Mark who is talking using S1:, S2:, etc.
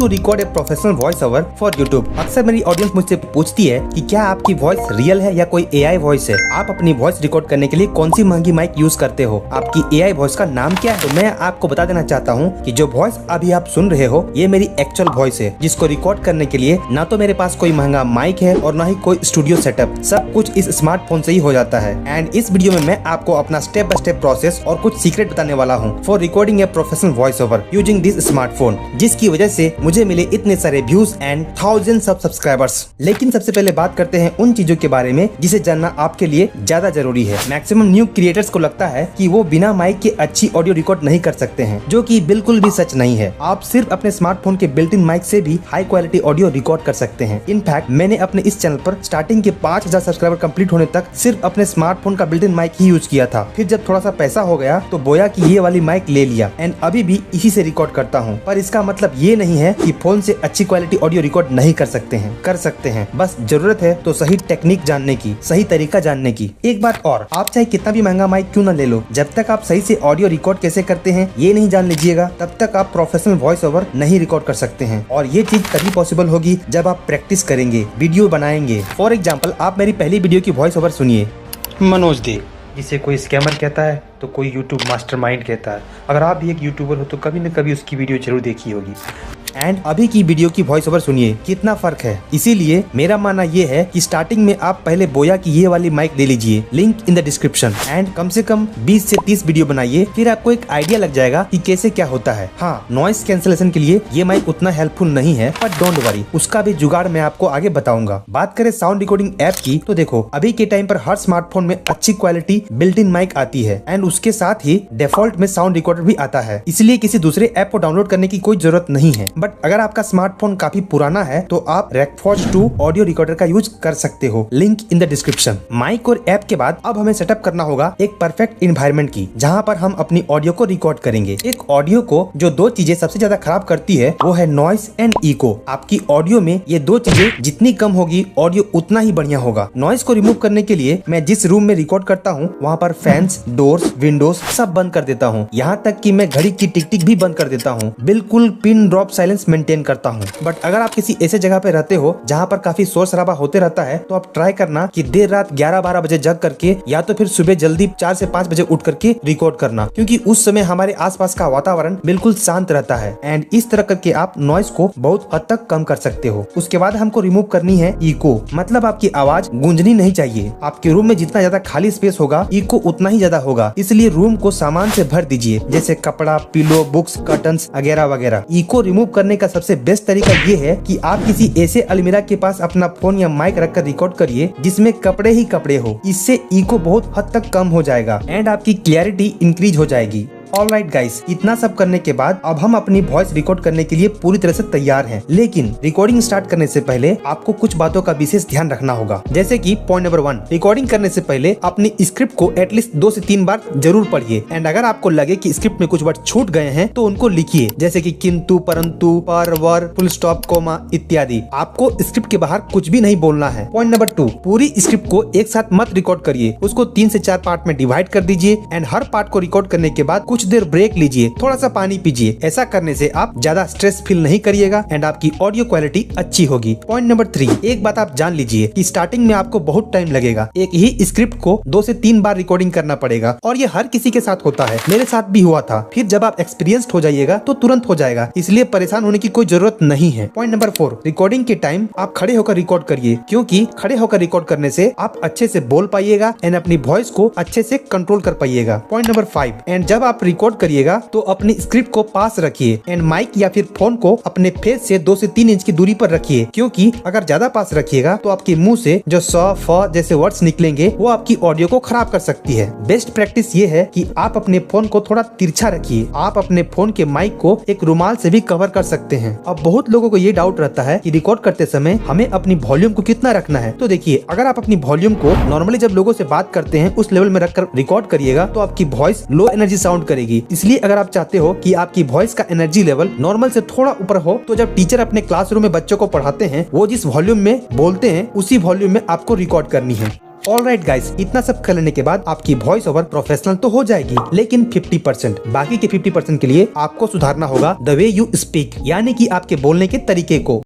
S1: To record a professional voice over for YouTube. अक्सर मेरी audience मुझसे पूछती है कि क्या आपकी वॉइस रियल है या कोई एआई वॉइस है। आप अपनी वॉइस रिकॉर्ड करने के लिए कौन सी महंगी माइक यूज करते हो, आपकी एआई वॉइस का नाम क्या है। तो मैं आपको बता देना चाहता हूँ कि जो वॉइस अभी आप सुन रहे हो ये मेरी एक्चुअल वॉइस है, जिसको रिकॉर्ड करने के लिए ना तो मेरे पास कोई महंगा माइक है और ना ही कोई स्टूडियो सेटअप। सब कुछ इस स्मार्टफोन से ही हो जाता है। एंड इस वीडियो में मैं आपको अपना स्टेप बाय स्टेप प्रोसेस और कुछ सीक्रेट बताने वाला हूँ for recording A professional voice over using this smartphone, जिसकी वजह से मुझे मिले इतने सारे views and thousands of subscribers. लेकिन सबसे पहले बात करते हैं उन चीजों के बारे में जिसे जानना आपके लिए ज्यादा जरूरी है। मैक्सिमम न्यू क्रिएटर्स को लगता है कि वो बिना माइक के अच्छी ऑडियो रिकॉर्ड नहीं कर सकते हैं, जो कि बिल्कुल भी सच नहीं है। आप सिर्फ अपने स्मार्टफोन के बिल्ट इन माइक से भी हाई क्वालिटी ऑडियो रिकॉर्ड कर सकते हैं। इनफैक्ट मैंने अपने इस चैनल पर स्टार्टिंग के 5000 सब्सक्राइबर कंप्लीट होने तक सिर्फ अपने स्मार्टफोन का बिल्ट इन माइक ही यूज किया था। फिर जब थोड़ा सा पैसा हो गया तो बोया कि ये वाली माइक ले लिया एंड अभी भी इसी से रिकॉर्ड करता हूँ। पर इसका मतलब ये नहीं है कि फोन से अच्छी क्वालिटी ऑडियो रिकॉर्ड नहीं कर सकते हैं, कर सकते हैं। बस जरूरत है तो सही टेक्निक जानने की, सही तरीका जानने की। एक बात और, आप चाहे कितना भी महंगा माइक क्यों न ले लो, जब तक आप सही से ऑडियो रिकॉर्ड कैसे करते हैं ये नहीं जान लीजिएगा तब तक आप प्रोफेशनल वॉइस ओवर नहीं रिकॉर्ड कर सकते हैं। और ये चीज तभी पॉसिबल होगी जब आप प्रैक्टिस करेंगे, वीडियो बनाएंगे। फॉर एग्जाम्पल, आप मेरी पहली वीडियो की वॉइस ओवर सुनिए।
S2: मनोज दे, जिसे कोई स्कैमर कहता है तो कोई यूट्यूब मास्टरमाइंड कहता है। अगर आप भी एक यूट्यूबर हो तो कभी न कभी उसकी वीडियो जरूर देखी होगी।
S1: एंड अभी की वीडियो की वॉइस ओवर सुनिए, कितना फर्क है। इसीलिए मेरा मानना ये है कि स्टार्टिंग में आप पहले बोया की ये वाली माइक ले लीजिए, link in the description. And come से कम 20 से 30 वीडियो बनाइए, फिर आपको एक आइडिया लग जाएगा कि कैसे क्या होता है। हाँ, नॉइस कैंसलेशन के लिए ये माइक उतना हेल्पफुल नहीं है, पर डोंट वरी, उसका भी जुगाड़ मैं आपको आगे बताऊंगा। बात करें साउंड रिकॉर्डिंग ऐप की तो देखो, अभी के टाइम पर हर स्मार्टफोन में अच्छी क्वालिटी बिल्ट इन माइक आती है एंड उसके साथ ही डिफॉल्ट में साउंड रिकॉर्डर भी आता है। इसलिए किसी दूसरे ऐप को डाउनलोड करने की कोई जरूरत नहीं है। बट अगर आपका स्मार्टफोन काफी पुराना है तो आप रेकफॉर्ज 2 ऑडियो रिकॉर्डर का यूज कर सकते हो, link in the description. Mic और ऐप के बाद अब हमें सेटअप करना होगा एक परफेक्ट इन्वायरमेंट की, जहां पर हम अपनी ऑडियो को रिकॉर्ड करेंगे। एक ऑडियो को जो दो चीजें सबसे ज्यादा खराब करती है वो है नॉइस एंड इको। आपकी ऑडियो में ये दो चीजें जितनी कम होगी ऑडियो उतना ही बढ़िया होगा। नॉइस को रिमूव करने के लिए मैं जिस रूम में रिकॉर्ड करता हूँ वहाँ पर फैंस, डोर्स, विंडोज सब बंद कर देता हूँ। यहाँ तक कि मैं घड़ी की टिक टिक भी बंद कर देता हूँ। बिल्कुल पिन ड्रॉप साइलेंस मेंटेन करता हूँ। बट अगर आप किसी ऐसे जगह पे रहते हो जहाँ पर काफी शोर शराबा होते रहता है तो आप ट्राई करना कि देर रात 11-12 बजे जग करके या तो फिर सुबह जल्दी 4 से 5 बजे उठ करके रिकॉर्ड करना, क्योंकि उस समय हमारे आसपास का वातावरण बिल्कुल शांत रहता है। एंड इस तरह करके आप नॉइस को बहुत हद तक कम कर सकते हो। उसके बाद हमको रिमूव करनी है इको, मतलब आपकी आवाज गूंजनी नहीं चाहिए। आपके रूम में जितना ज्यादा खाली स्पेस होगा इको उतना ही ज्यादा होगा, इसलिए रूम को सामान से भर दीजिए, जैसे कपड़ा, पिलो, बुक्स, कर्टन्स वगैरह वगैरह। इको रिमूव करने का सबसे बेस्ट तरीका ये है कि आप किसी ऐसे अलमीरा के पास अपना फोन या माइक रखकर रिकॉर्ड करिए जिसमें कपड़े ही कपड़े हो। इससे इको बहुत हद तक कम हो जाएगा एंड आपकी क्लैरिटी इंक्रीज हो जाएगी। ऑलराइट गाइस, इतना सब करने के बाद अब हम अपनी वॉइस रिकॉर्ड करने के लिए पूरी तरह से तैयार हैं। लेकिन रिकॉर्डिंग स्टार्ट करने से पहले आपको कुछ बातों का विशेष ध्यान रखना होगा। जैसे कि पॉइंट नंबर 1, रिकॉर्डिंग करने से पहले अपनी स्क्रिप्ट को एटलीस्ट 2 से 3 बार जरूर पढ़िए। एंड अगर आपको लगे कि स्क्रिप्ट में कुछ वर्ड छूट गए हैं तो उनको लिखिए, जैसे कि किंतु, परंतु, पर, वर, फुल स्टॉप, कोमा इत्यादि। आपको स्क्रिप्ट के बाहर कुछ भी नहीं बोलना है। पॉइंट नंबर 2, पूरी स्क्रिप्ट को एक साथ मत रिकॉर्ड करिए, उसको 3 से 4 पार्ट में डिवाइड कर दीजिए एंड हर पार्ट को रिकॉर्ड करने के बाद कुछ देर ब्रेक लीजिए, थोड़ा सा पानी पीजिए। ऐसा करने से आप ज्यादा स्ट्रेस फील नहीं करिएगा एंड आपकी ऑडियो क्वालिटी अच्छी होगी। पॉइंट नंबर 3, एक बात आप जान लीजिए कि स्टार्टिंग में आपको बहुत टाइम लगेगा। एक ही स्क्रिप्ट को 2 से 3 बार रिकॉर्डिंग करना पड़ेगा और ये हर किसी के साथ होता है, मेरे साथ भी हुआ था। फिर जब आप एक्सपीरियंस्ड हो जाइएगा तो तुरंत हो जाएगा, इसलिए परेशान होने की कोई जरूरत नहीं है। पॉइंट नंबर 4, रिकॉर्डिंग के टाइम आप खड़े होकर रिकॉर्ड करिए, क्योंकि खड़े होकर रिकॉर्ड करने से आप अच्छे से बोल पाइएगा एंड अपनी वॉइस को अच्छे से कंट्रोल कर पाइएगा। पॉइंट नंबर 5, एंड जब आप रिकॉर्ड करिएगा तो अपनी स्क्रिप्ट को पास रखिए एंड माइक या फिर फोन को अपने फेस से 2 से 3 इंच की दूरी पर रखिए, क्योंकि अगर ज्यादा पास रखिएगा तो आपके मुंह से जो स, फ जैसे वर्ड्स निकलेंगे वो आपकी ऑडियो को खराब कर सकती है। बेस्ट प्रैक्टिस ये है कि आप अपने फोन को थोड़ा तिरछा रखिए। आप अपने फोन के माइक को एक रुमाल से भी कवर कर सकते हैं। अब बहुत लोगों को ये डाउट रहता है कि रिकॉर्ड करते समय हमें अपनी वॉल्यूम को कितना रखना है। तो देखिए, अगर आप अपनी वॉल्यूम को नॉर्मली जब लोगों से बात करते हैं उस लेवल में रखकर रिकॉर्ड करिएगा तो आपकी वॉइस लो एनर्जी साउंड करेगी। इसलिए अगर आप चाहते हो कि आपकी वॉइस का एनर्जी लेवल नॉर्मल से थोड़ा ऊपर हो तो जब टीचर अपने क्लासरूम में बच्चों को पढ़ाते हैं वो जिस वॉल्यूम में बोलते हैं उसी वॉल्यूम में आपको रिकॉर्ड करनी है। ऑलराइट गाइस, इतना सब कर लेने के बाद आपकी वॉइस ओवर प्रोफेशनल तो हो जाएगी, लेकिन 50%, बाकी के 50% के लिए आपको सुधारना होगा द वे यू स्पीक, यानी कि आपके बोलने के तरीके को।